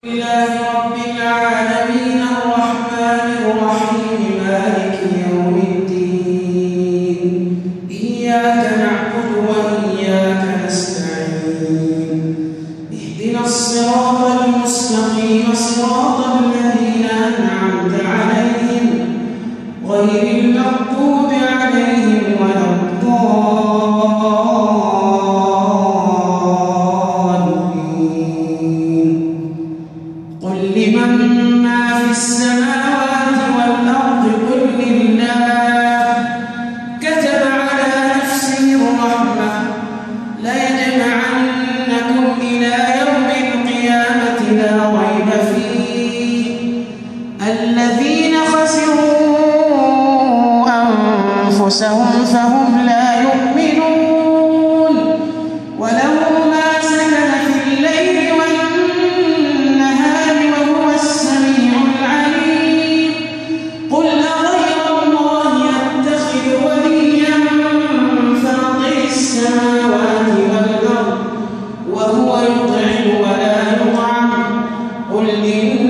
لله رب العالمين الرحمن الرحيم مالك يوم الدين إياك نعبد وإياك نستعين اهدنا الصراط المستقيم صراط الذين أنعمت عليهم غير المغضوب عليهم ولا قل لمن ما في السماوات والأرض قل لله كتب على نفسه الرحمة ليجمعنكم إلى يوم القيامة لا ريب فيه الذين خسروا أنفسهم فهم لا يؤمنون وله ما سكن في الليل والنهار وهو السميع العليم قل أغير الله أتخذ وليا فاطر السماوات والأرض وهو يطعم ولا يطعم قل إن